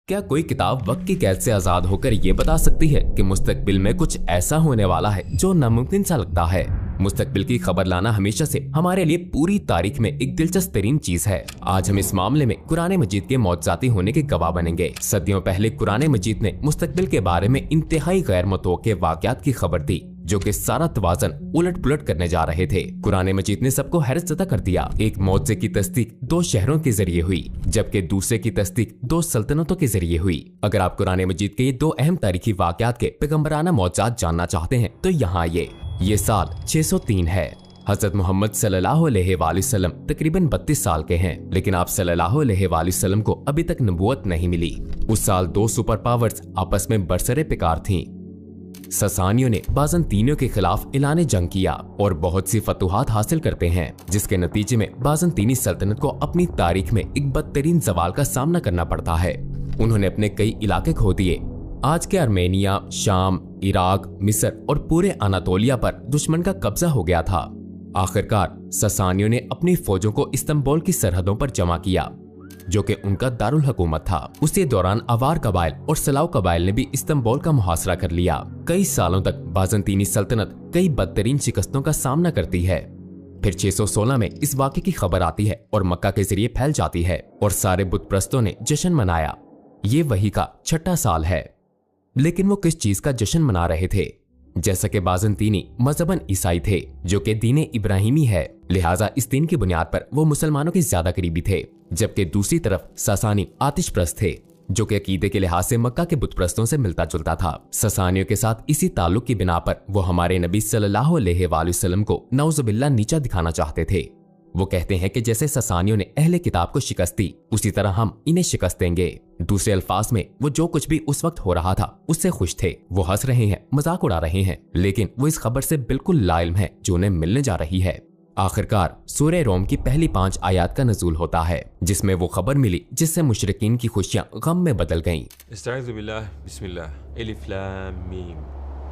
क्या कोई किताब वक्त की कैद से आजाद होकर ये बता सकती है कि मुस्तकबिल में कुछ ऐसा होने वाला है जो नामुमकिन सा लगता है? मुस्तकबिल की खबर लाना हमेशा से हमारे लिए पूरी तारीख में एक दिलचस्प तरीन चीज है। आज हम इस मामले में कुरान मजीद के मौजज़ाती होने के गवाह बनेंगे। सदियों पहले कुरान मजीद ने मुस्तकबिल के बारे में इंतहाई गैर मुतवक्के वाक़यात की खबर दी जो कि सारा तवाज़न उलट पुलट करने जा रहे थे। कुरान मजीद ने सबको हैरत ज़दा कर दिया। एक मौज़े की तस्दीक 2 शहरों के जरिए हुई, जबकि दूसरे की तस्दीक 2 सल्तनतों के जरिए हुई। अगर आप कुरान मजीद के ये 2 अहम तारीखी वाक़यात के पैगम्बराना मौजज़ात जानना चाहते हैं तो यहाँ ये साल 603 है। हज़रत मोहम्मद सल्लल्लाहु अलैहि वसल्लम तकरीबन 32 साल के हैं, लेकिन आप सल्लल्लाहु अलैहि वसल्लम को अभी तक नबूवत नहीं मिली। उस साल 2 सुपर पावर्स आपस में बरसरे पिकार थीं। ससानियों ने बाज़ंतीनियों के खिलाफ ऐलान जंग किया और बहुत सी फतूहात हासिल करते हैं, जिसके नतीजे में बाज़ंतीनी सल्तनत को अपनी तारीख में एक बदतरीन ज़वाल का सामना करना पड़ता है। उन्होंने अपने कई इलाके खो दिए। आज के आर्मेनिया, शाम, इराक, मिस्र और पूरे अनातोलिया पर दुश्मन का कब्जा हो गया था। आखिरकार ससानियों ने अपनी फौजों को इस्तांबुल की सरहदों पर जमा किया, जो कि उनका दारुल हुकूमत था। उसी दौरान अवार कबाइल और सलाव कबाइल ने भी इस्तांबुल का मुहासरा कर लिया। कई सालों तक बाज़ंतीनी सल्तनत कई बदतरीन शिकस्तों का सामना करती है। फिर 616 में इस वाक़े की खबर आती है और मक्का के जरिए फैल जाती है और सारे बुत परस्तों ने जश्न मनाया। ये वही का 6ठा साल है। लेकिन वो किस चीज का जश्न मना रहे थे? जैसा कि बाज़ंतीनी मजहबन ईसाई थे, जो कि दीन इब्राहिमी है, लिहाजा इस दीन की बुनियाद पर वो मुसलमानों के ज्यादा करीबी थे। जबकि दूसरी तरफ ससानी आतिश प्रस्त थे, जो कि अकीदे के लिहाज से मक्का के बुत परस्तों से मिलता जुलता था। ससानियों के साथ इसी ताल्लुक की बिना पर वो हमारे नबी सल्लल्लाहु अलैहि वसल्लम को नौजुबिल्लाह नीचा दिखाना चाहते थे। वो कहते हैं कि जैसे ससानियों ने अहले किताब को शिकस्त दी, उसी तरह हम इन्हें शिकस्त देंगे। दूसरे अल्फाज में वो जो कुछ भी उस वक्त हो रहा था उससे खुश थे। वो हंस रहे हैं, मजाक उड़ा रहे हैं, लेकिन वो इस खबर से बिल्कुल लाइल्म है जो उन्हें मिलने जा रही है। आखिरकार सूरह रोम की पहली 5 आयात का नज़ूल होता है, जिसमें वो खबर मिली जिससे मुशरिकीन की खुशियां गम में बदल गईं।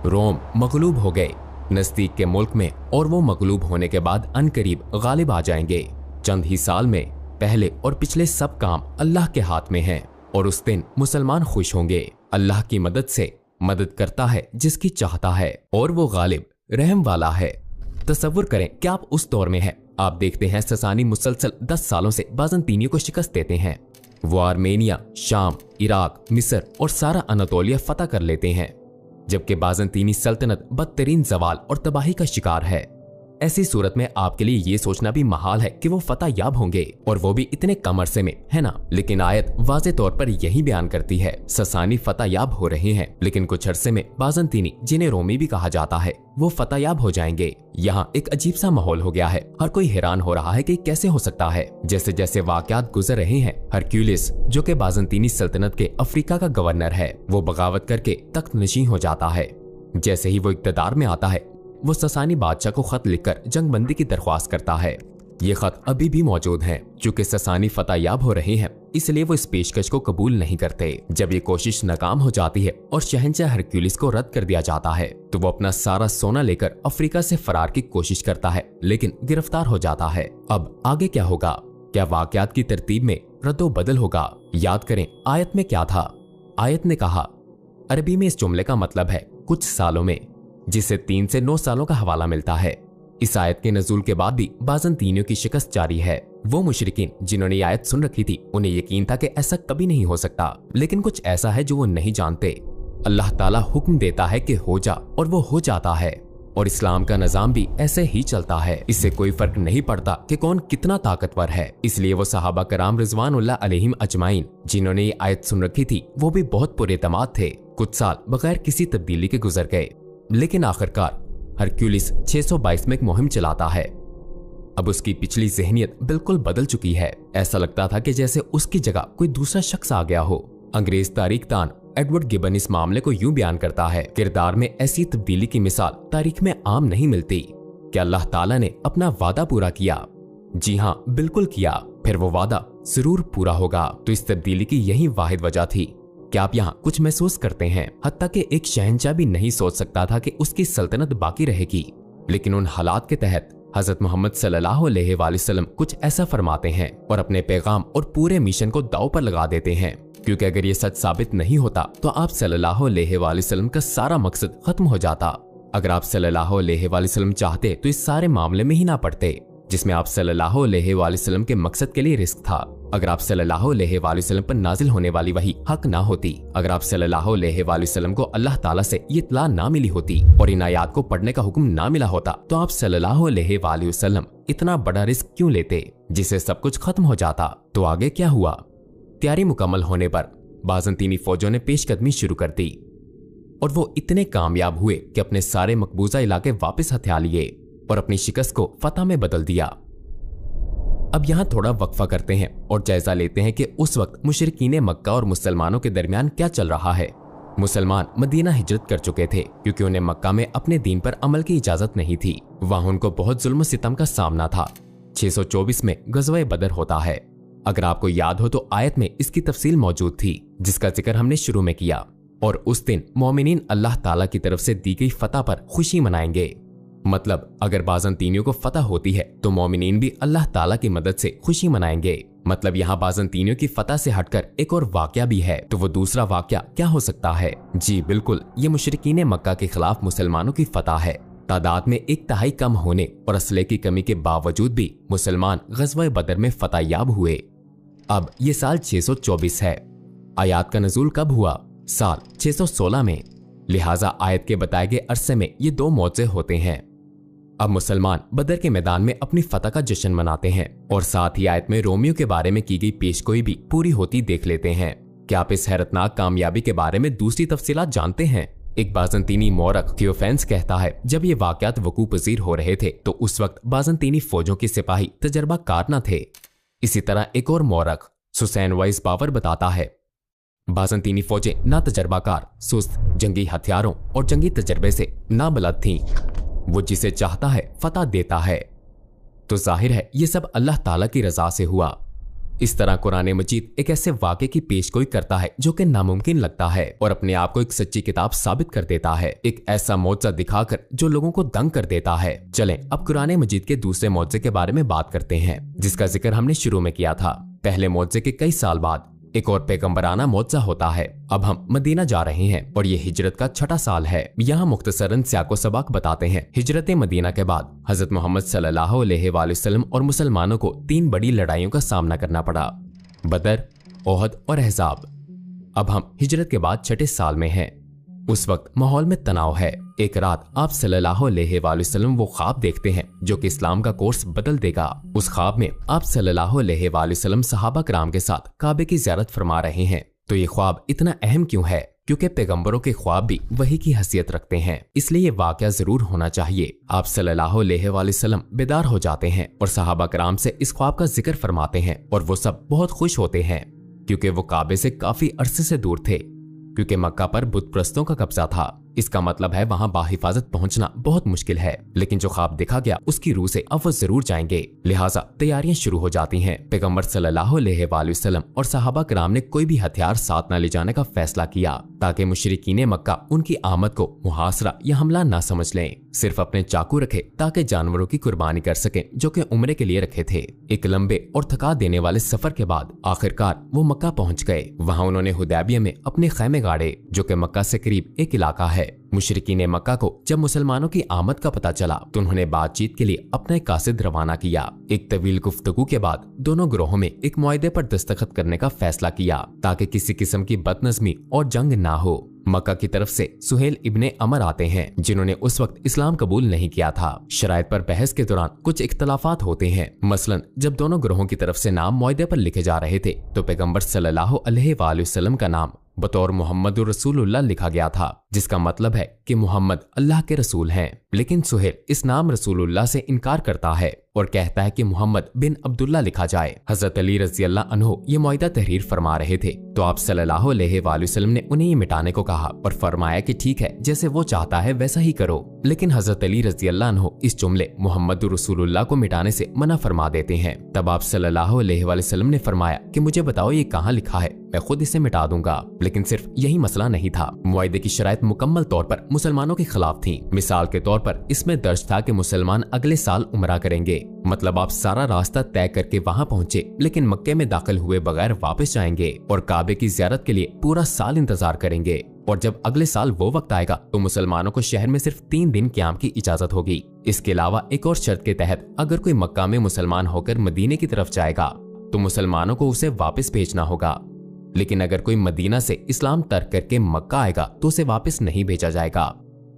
रोम मगलूब हो गए नजदीक के मुल्क में, और वो मगलूब होने के बाद अनकरीब गालिब आ जाएंगे। चंद ही साल में पहले और पिछले सब काम अल्लाह के हाथ में हैं, और उस दिन मुसलमान खुश होंगे। अल्लाह की मदद से मदद करता है जिसकी चाहता है, और वो गालिब रहम वाला है। तसव्वुर करें कि आप उस दौर में हैं। आप देखते हैं ससानी मुसलसल 10 सालों से बाज़ंतीनियों को शिकस्त देते हैं। वो आर्मेनिया, शाम, इराक, मिस्र और सारा अनातोलिया फतह कर लेते हैं, जबकि बाज़ंतीनी सल्तनत बदतरीन ज़वाल और तबाही का शिकार है। ऐसी सूरत में आपके लिए ये सोचना भी महाल है कि वो फतह याब होंगे, और वो भी इतने कम अरसे में, है ना? लेकिन आयत वाज़े तौर पर यही बयान करती है, ससानी फतह याब हो रहे हैं, लेकिन कुछ अरसे में बाज़ंतीनी, जिन्हें रोमी भी कहा जाता है, वो फतह याब हो जाएंगे। यहाँ एक अजीब सा माहौल हो गया है। हर कोई हैरान हो रहा है कि कैसे हो सकता है। जैसे जैसे वाक़यात गुजर रहे हैं, हरक्यूलिस, जो कि बाज़ंतीनी सल्तनत के अफ्रीका का गवर्नर है, वो बगावत करके तख्त नशीं हो जाता है। जैसे ही वो इक़्तिदार में आता है, वो ससानी बादशाह को खत लिखकर जंगबंदी की दरख्वास्त करता है। ये खत अभी भी मौजूद हैं। चूंकि ससानी फतह याब हो रहे हैं, इसलिए वो इस पेशकश को कबूल नहीं करते। जब ये कोशिश नाकाम हो जाती है और शहंशाह हरक्यूलिस को रद्द कर दिया जाता है, तो वो अपना सारा सोना लेकर अफ्रीका से फरार की कोशिश करता है, लेकिन गिरफ्तार हो जाता है। अब आगे क्या होगा? क्या वाक़यात की तरतीब में रद्दो बदल होगा? याद करें आयत में क्या था। आयत ने कहा, अरबी में इस जुमले का मतलब है कुछ सालों में, जिससे 3 से 9 सालों का हवाला मिलता है। इस आयत के नज़ूल के बाद भी बाज़ंतीनियों की शिकस्त जारी है। वो मुशरिकीन जिन्होंने आयत सुन रखी थी, उन्हें यकीन था कि ऐसा कभी नहीं हो सकता, लेकिन कुछ ऐसा है जो वो नहीं जानते। अल्लाह ताला हुक्म देता है कि हो जा, और वो हो जाता है। और इस्लाम का निज़ाम भी ऐसे ही चलता है। इससे कोई फर्क नहीं पड़ता कि कौन कितना ताकतवर है। इसलिए वो सहाबा कराम रिज़वानुल्लाह अलैहिम अजमाइन, जिन्होंने ये आयत सुन रखी थी, वो भी बहुत पुरएतमाद थे। कुछ साल बगैर किसी तब्दीली के गुजर गए, लेकिन आखिरकार हरक्यूलिस 622 में एक मुहिम चलाता है। अब उसकी पिछली ज़हनियत बिल्कुल बदल चुकी है। ऐसा लगता था कि जैसे उसकी जगह कोई दूसरा शख्स आ गया हो। अंग्रेज तारीखदान एडवर्ड गिबन इस मामले को यूं बयान करता है, किरदार में ऐसी तब्दीली की मिसाल तारीख में आम नहीं मिलती। कि अल्लाह ताला ने अपना वादा पूरा किया। जी हाँ, बिल्कुल किया। फिर वो वादा जरूर पूरा होगा। तो इस तब्दीली की यही वाहिद वजह थी। क्या आप यहाँ कुछ महसूस करते हैं? हत्ता कि एक शहंशाह भी नहीं सोच सकता था कि उसकी सल्तनत बाकी रहेगी, लेकिन उन हालात के तहत हजरत मोहम्मद सल्लल्लाहु अलैहि वसल्लम कुछ ऐसा फरमाते हैं और अपने पैगाम और पूरे मिशन को दांव पर लगा देते हैं। क्योंकि अगर ये सच साबित नहीं होता तो आप सल्लल्लाहु अलैहि वसल्लम का सारा मकसद खत्म हो जाता। अगर आप सल्लल्लाहु अलैहि वसल्लम चाहते तो इस सारे मामले में ही ना पड़ते जिसमें आप सल्लल्लाहु अलैहि वसल्लम के मकसद के लिए रिस्क था। अगर आप सल्लल्लाहु अलैहि वसल्लम पर नाजिल होने वाली वही हक ना होती, अगर आप सल्लल्लाहु अलैहि वसल्लम को अल्लाह ताला से ये इत्तला ना मिली होती और इन आयात को पढ़ने का हुक्म ना मिला होता, तो आप सल्लल्लाहु अलैहि वसल्लम इतना बड़ा रिस्क क्यों लेते जिससे सब कुछ खत्म हो जाता। तो आगे क्या हुआ? तैयारी मुकम्मल होने पर बाज़ंतीनी फौजों ने पेशकदमी शुरू कर दी और वो इतने कामयाब हुए कि अपने सारे मकबूजा इलाके वापस हथिया लिए और अपनी शिकस्त को फतह में बदल दिया। अब यहाँ थोड़ा वक्फा करते हैं और जायजा लेते हैं कि उस वक्त मुशरिकीन मक्का और मुसलमानों के दरमियान क्या चल रहा है। मुसलमान मदीना हिजरत कर चुके थे क्योंकि उन्हें मक्का में अपने दीन पर अमल की इजाजत नहीं थी। वहां उनको बहुत जुल्म सितम का सामना था। 624 में गज़वे बदर होता है। अगर आपको याद हो तो आयत में इसकी तफसील मौजूद थी जिसका जिक्र हमने शुरू में किया। और उस दिन मोमिनीन अल्लाह ताला की तरफ से दी गई फतह पर खुशी मनाएंगे। मतलब अगर बाज़ंतीनियों को फतह होती है तो मोमिनीन भी अल्लाह ताला की मदद से खुशी मनाएंगे। मतलब यहाँ बाज़ंतीनियों की फतह से हटकर एक और वाकया भी है, तो वो दूसरा वाकया क्या हो सकता है? जी बिल्कुल, ये मुशरिकीन मक्का के खिलाफ मुसलमानों की फतह है। तादाद में 1/3 कम होने और असले की कमी के बावजूद भी मुसलमान गज़वे बदर में फतहयाब हुए। अब ये साल 624 है। आयात का नज़ूल कब हुआ? साल 616 में। लिहाजा आयत के बताए गए अरसे में ये 2 मौजे होते हैं। अब मुसलमान बदर के मैदान में अपनी फतह का जश्न मनाते हैं और साथ ही आयत में रोमियो के बारे में की गई पेशगोई भी पूरी होती देख लेते हैं। क्या आप इस हैरतनाक कामयाबी के बारे में दूसरी तफसीलात जानते हैं? एक बाज़ंतीनी मौरख थियोफेंस कहता है, जब ये वाकयात वकू पजीर हो रहे थे तो उस वक्त बाज़ंतीनी फौजों के सिपाही तजर्बाकार न थे। इसी तरह एक और मौरख सुसैन वाइस बावर बताता है, बाज़ंतीनी फौजें ना तजर्बाकार, सुस्त, जंगी हथियारों और जंगी तजर्बे से ना बलद थीं। वो जिसे चाहता है फतह देता है। तो जाहिर है ये सब अल्लाह ताला की रजा से हुआ। इस तरह कुरान मजीद एक ऐसे वाक़े की पेशगोई करता है जो कि नामुमकिन लगता है और अपने आप को एक सच्ची किताब साबित कर देता है, एक ऐसा मौजज़ा दिखाकर जो लोगों को दंग कर देता है। चलें अब कुरान मजीद के दूसरे मौजज़े के बारे में बात करते हैं जिसका जिक्र हमने शुरू में किया था। पहले मौजज़े के कई साल बाद एक और पैगंबराना मौजज़ा होता है। अब हम मदीना जा रहे हैं और ये हिजरत का 6ठा साल है। यहाँ मुख्तसरन सियाको सबक बताते हैं। हिजरत मदीना के बाद हजरत मोहम्मद सल्लल्लाहु अलैहि वसल्लम और मुसलमानों को 3 बड़ी लड़ाइयों का सामना करना पड़ा, बदर, ओहद और अहज़ाब। अब हम हिजरत के बाद 6ठे साल में हैं। उस वक्त माहौल में तनाव है। एक रात आप सल्लल्लाहु अलैहि वसल्लम वो ख्वाब देखते हैं जो कि इस्लाम का कोर्स बदल देगा। उस ख्वाब में आप सल्लल्लाहु अलैहि वसल्लम सहाबा कराम के साथ काबे की ज़ियारत फरमा रहे हैं। तो ये ख्वाब इतना अहम क्यों है? क्योंकि पैगंबरों के ख्वाब भी वही की हैसियत रखते हैं, इसलिए ये वाकया जरूर होना चाहिए। आप सल्लल्लाहु अलैहि वसल्लम बेदार हो जाते हैं और सहाबा कराम से इस ख्वाब का जिक्र फरमाते हैं और वो सब बहुत खुश होते हैं क्योंकि वो काबे से काफी अरसे से दूर थे, क्योंकि मक्का पर बुत प्रस्तों का कब्जा था। इसका मतलब है वहां बाहिफाजत पहुंचना बहुत मुश्किल है। लेकिन जो ख्वाब देखा गया उसकी रूह से अब वो जरूर जाएंगे। लिहाजा तैयारियां शुरू हो जाती हैं। पैगंबर सल्लल्लाहु अलैहि वसल्लम और सहाबा कराम ने कोई भी हथियार साथ न ले जाने का फैसला किया ताकि मुशरिकीन मक्का उनकी आमद को मुहासरा या हमला ना समझ लें। सिर्फ अपने चाकू रखे ताकि जानवरों की कुर्बानी कर सकें जो कि उम्रे के लिए रखे थे। एक लंबे और थका देने वाले सफर के बाद आखिरकार वो मक्का पहुंच गए। वहां उन्होंने हुदैबिया में अपने खैमे गाड़े जो कि मक्का से करीब एक इलाका है। मुशरिकीन मक्का को जब मुसलमानों की आमद का पता चला तो उन्होंने बातचीत के लिए अपना एक कासिद रवाना किया। एक तवील गुफ्तगू के बाद दोनों ग्रोहों में एक मुआहदे पर दस्तखत करने का फैसला किया ताकि किसी किस्म की बदनज़मी और जंग ना हो। मक्का की तरफ से सुहेल इब्ने अमर आते हैं जिन्होंने उस वक्त इस्लाम कबूल नहीं किया था। शराइत पर बहस के दौरान कुछ इख्तलाफात होते हैं। मसलन जब दोनों ग्रोहों की तरफ से नाम मुआहदे पर लिखे जा रहे थे तो पैगंबर सल्लल्लाहु अलैहि वसल्लम का नाम बतौर मोहम्मद रसूलुल्लाह लिखा गया था, जिसका मतलब है कि मोहम्मद अल्लाह के रसूल हैं। लेकिन सुहेल इस नाम रसूलुल्लाह से इनकार करता है और कहता है कि मोहम्मद बिन अब्दुल्ला लिखा जाए। हजरत अली रज़ी अल्लाह अन्हु ये मुआहदा तहरीर फरमा रहे थे तो आप सल्लल्लाहु अलैहि वसल्लम ने उन्हें ये मिटाने को कहा और फरमाया कि ठीक है, जैसे वो चाहता है वैसा ही करो। लेकिन हजरत अली रज़ी अल्लाह अन्हु इस जुमले मोहम्मद रसूलुल्लाह को मिटाने से मना फरमा देते हैं। तब आप सल्लल्लाहु अलैहि वसल्लम ने फरमाया कि मुझे बताओ ये कहाँ लिखा है, मैं खुद इसे मिटा दूंगा। लेकिन सिर्फ यही मसला नहीं था, मुआहदे की शराइत मुकम्मल तौर पर मुसलमानों के खिलाफ थीं। मिसाल के तौर पर इसमें दर्ज था कि मुसलमान अगले साल उम्रा करेंगे, मतलब आप सारा रास्ता तय करके वहां पहुंचे लेकिन मक्के में दाखिल हुए बगैर वापस जाएंगे और काबे की ज़ियारत के लिए पूरा साल इंतजार करेंगे। और जब अगले साल वो वक्त आएगा तो मुसलमानों को शहर में सिर्फ 3 दिन क़याम की इजाजत होगी। इसके अलावा एक और शर्त के तहत अगर कोई मक्का में मुसलमान होकर मदीने की तरफ जाएगा तो मुसलमानों को उसे वापस भेजना होगा, लेकिन अगर कोई मदीना से इस्लाम तर्क करके मक्का आएगा तो उसे वापस नहीं भेजा जाएगा।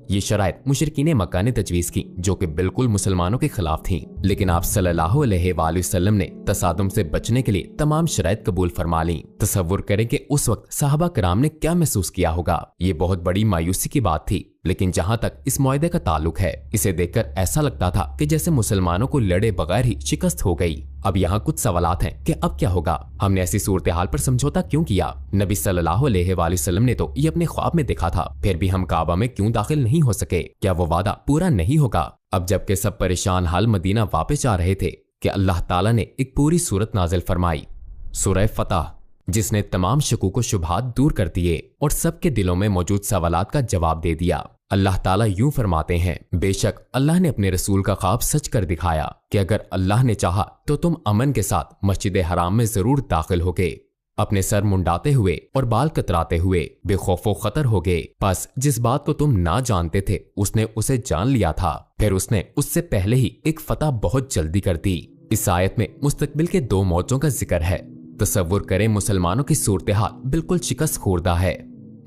ये शराइत मुशरिकीन मक्का ने तजवीज़ की जो कि बिल्कुल मुसलमानों के खिलाफ थीं, लेकिन आप सल्लल्लाहु अलैहि वसल्लम ने तसादुम से बचने के लिए तमाम शराइत कबूल फरमा लीं। तसव्वुर करें कि उस वक्त सहाबा कराम ने क्या महसूस किया होगा। ये बहुत बड़ी मायूसी की बात थी, लेकिन जहां तक इस मुआहदे का ताल्लुक है, इसे देखकर ऐसा लगता था कि जैसे मुसलमानों को लड़े बगैर ही शिकस्त हो गई। अब यहाँ कुछ सवालात हैं कि अब क्या होगा, हमने ऐसी सूरत हाल पर समझौता क्यों किया। नबी सल्लल्लाहु अलैहि वसल्लम ने तो ये अपने ख्वाब में देखा था, फिर भी हम काबा में क्यों दाखिल नहीं हो सके? क्या वो वादा पूरा नहीं होगा? अब जबकि सब परेशान हाल मदीना वापस जा रहे थे कि अल्लाह ताला ने एक पूरी सूरत नाजिल फरमाई, सूरह फतह, जिसने तमाम शकूक व शुबहात दूर कर दिए और सबके दिलों में मौजूद सवालात का जवाब दे दिया। अल्लाह ताला यूं फरमाते हैं, बेशक अल्लाह ने अपने रसूल का ख्वाब सच कर दिखाया कि अगर अल्लाह ने चाहा तो तुम अमन के साथ मस्जिद हराम में जरूर दाखिल होगे, अपने सर मुंडाते हुए और बाल कतराते हुए बेखौफो खतर होगे। बस जिस बात को तुम ना जानते थे उसने उसे जान लिया था, फिर उसने उससे पहले ही एक फतह बहुत जल्दी कर दी। इस आयत में मुस्तकबिल के 2 मौजों का जिक्र है। तसव्वुर करें मुसलमानों की सूरत हाल बिल्कुल शिकस्त खुर्दा है।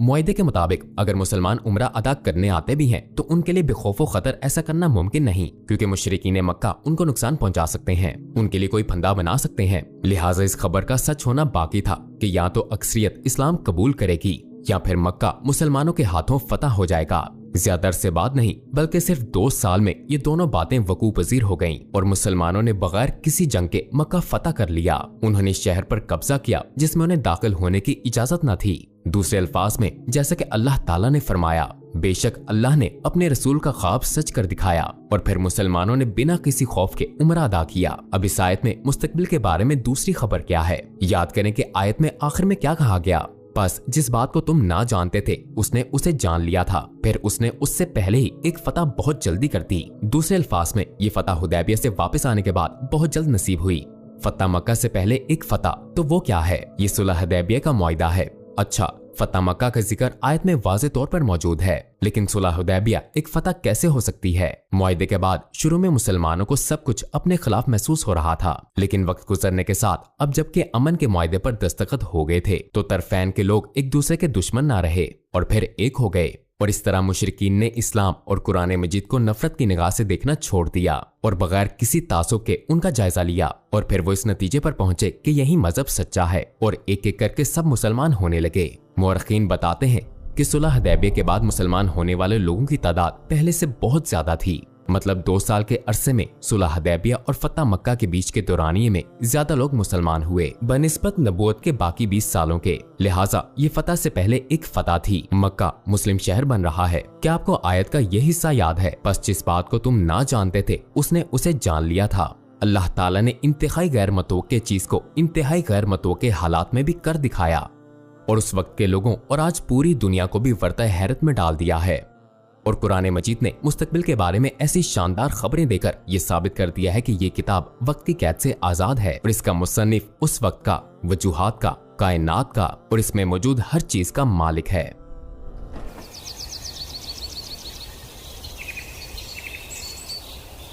मुआहदे के मुताबिक अगर मुसलमान उम्रा अदा करने आते भी हैं तो उनके लिए बेखौफो खतर ऐसा करना मुमकिन नहीं, क्योंकि मुशरिकीन मक्का उनको नुकसान पहुंचा सकते हैं, उनके लिए कोई फंदा बना सकते हैं। लिहाजा इस खबर का सच होना बाकी था कि या तो अक्सरियत इस्लाम कबूल करेगी या फिर मक्का मुसलमानों के हाथों फतह हो जाएगा। ज्यादा अरसे बाद नहीं बल्कि सिर्फ 2 साल में ये दोनों बातें वकूअ पजीर हो गईं और मुसलमानों ने बगैर किसी जंग के मक्का फतह कर लिया। उन्होंने शहर पर कब्जा किया जिसमें उन्हें दाखिल होने की इजाजत न थी। दूसरे अल्फाज में जैसे कि अल्लाह ताला ने फरमाया, बेशक अल्लाह ने अपने रसूल का ख्वाब सच कर दिखाया और फिर मुसलमानों ने बिना किसी खौफ के उम्रा अदा किया। अब इस आयत में मुस्तकबिल के बारे में दूसरी खबर क्या है? याद करें कि आयत में आखिर में क्या कहा गया, बस जिस बात को तुम ना जानते थे उसने उसे जान लिया था, फिर उसने उससे पहले ही एक फतह बहुत जल्दी कर दी। दूसरे अल्फाज में ये फतह हुदैबिया से वापस आने के बाद बहुत जल्द नसीब हुई। फतह मक्का से पहले एक फतह, तो वो क्या है? ये सुलह हुदैबिया का मुआहिदा है। अच्छा, फतह मक्का का जिक्र आयत में वाज़े तौर पर मौजूद है, लेकिन सुलह हुदैबिया एक फतह कैसे हो सकती है? मुआहिदे के बाद शुरू में मुसलमानों को सब कुछ अपने खिलाफ महसूस हो रहा था, लेकिन वक्त गुजरने के साथ अब जबकि अमन के मुआहिदे पर दस्तखत हो गए थे तो तरफैन के लोग एक दूसरे के दुश्मन ना रहे और फिर एक हो गए। और इस तरह मुशरिकीन ने इस्लाम और कुरान मजीद को नफरत की निगाह से देखना छोड़ दिया और बगैर किसी तासुब के उनका जायजा लिया और फिर वो इस नतीजे पर पहुंचे कि यही मजहब सच्चा है और एक एक करके सब मुसलमान होने लगे। मुअर्रिखीन बताते हैं कि सुलह हुदैबिया के बाद मुसलमान होने वाले लोगों की तादाद पहले से बहुत ज्यादा थी। मतलब 2 साल के अरसे में सुलह हुदैबिया और फतह मक्का के बीच के दौरानिये में ज्यादा लोग मुसलमान हुए बनिस्बत नबूवत के बाकी 20 सालों के। लिहाजा ये फतह से पहले एक फतह थी। मक्का मुस्लिम शहर बन रहा है। क्या आपको आयत का ये हिस्सा याद है? बस जिस बात को तुम ना जानते थे उसने उसे जान लिया था। अल्लाह ताला ने इंतहाई गैर मतवक्के चीज को इंतहाई गैर मतवक्के हालात में भी कर दिखाया और उस वक्त के लोगों और आज पूरी दुनिया को भी वर्ता हैरत में डाल दिया है। और कुरान मजीद ने मुस्तकबिल के बारे में ऐसी शानदार खबरें देकर ये साबित कर दिया है कि ये किताब वक्त की कैद से आजाद है और इसका मुसन्निफ उस वक्त का, वजूहात का, कायनात का और इसमें मौजूद हर चीज का मालिक है।